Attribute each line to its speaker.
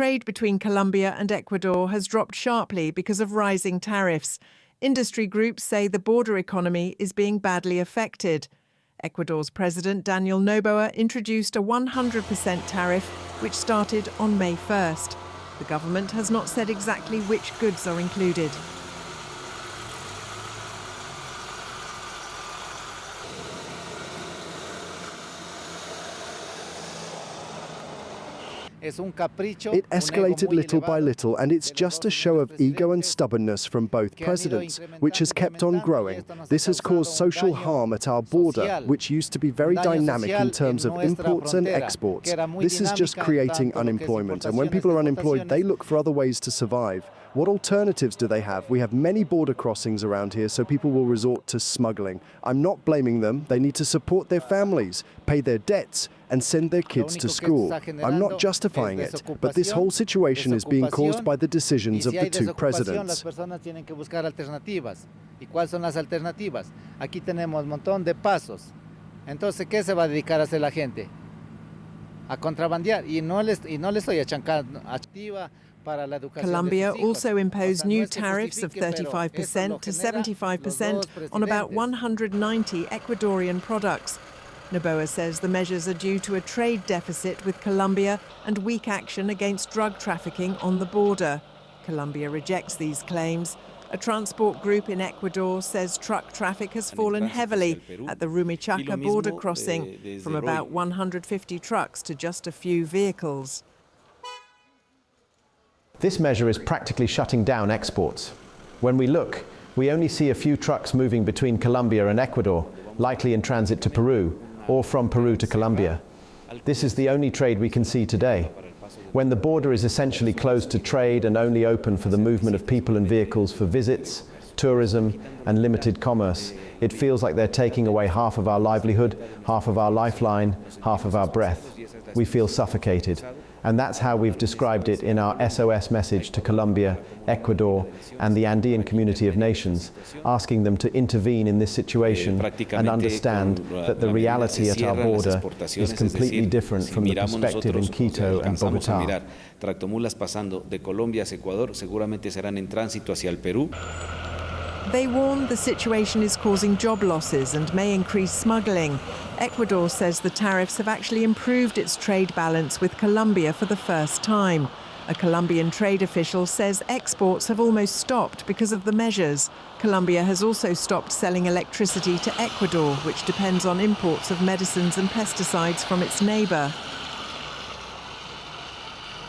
Speaker 1: trade between Colombia and Ecuador has dropped sharply because of rising tariffs. Industry groups say the border economy is being badly affected. Ecuador's President Daniel Noboa introduced a 100% tariff, which started on May 1st. The government has not said exactly which goods are included.
Speaker 2: It escalated little by little, and it's just a show of ego and stubbornness from both presidents, which has kept on growing. This has caused social harm at our border, which used to be very dynamic in terms of imports and exports. This is just creating unemployment, and when people are unemployed, they look for other ways to survive. What alternatives do they have? We have many border crossings around here, so people will resort to smuggling. I'm not blaming them. They need to support their families, pay their debts, and send their kids to school. I'm not justifying it, but this whole situation is being caused by the decisions of the two presidents.
Speaker 1: Colombia also imposed new tariffs of 35% to 75% on about 190 Ecuadorian products. Noboa says the measures are due to a trade deficit with Colombia and weak action against drug trafficking on the border. Colombia rejects these claims. A transport group in Ecuador says truck traffic has fallen heavily at the Rumichaca border crossing, from about 150 trucks to just a few vehicles.
Speaker 3: This measure is practically shutting down exports. When we look, we only see a few trucks moving between Colombia and Ecuador, likely in transit to Peru, or from Peru to Colombia. This is the only trade we can see today. When the border is essentially closed to trade and only open for the movement of people and vehicles for visits, tourism, and limited commerce, it feels like they're taking away half of our livelihood, half of our lifeline, half of our breath. We feel suffocated. And that's how we've described it in our SOS message to Colombia, Ecuador, and the Andean community of nations, asking them to intervene in this situation and understand that the reality at our border is completely different from the perspective in Quito and Bogotá.
Speaker 1: They warn the situation is causing job losses and may increase smuggling. Ecuador says the tariffs have actually improved its trade balance with Colombia for the first time. A Colombian trade official says exports have almost stopped because of the measures. Colombia has also stopped selling electricity to Ecuador, which depends on imports of medicines and pesticides from its neighbour.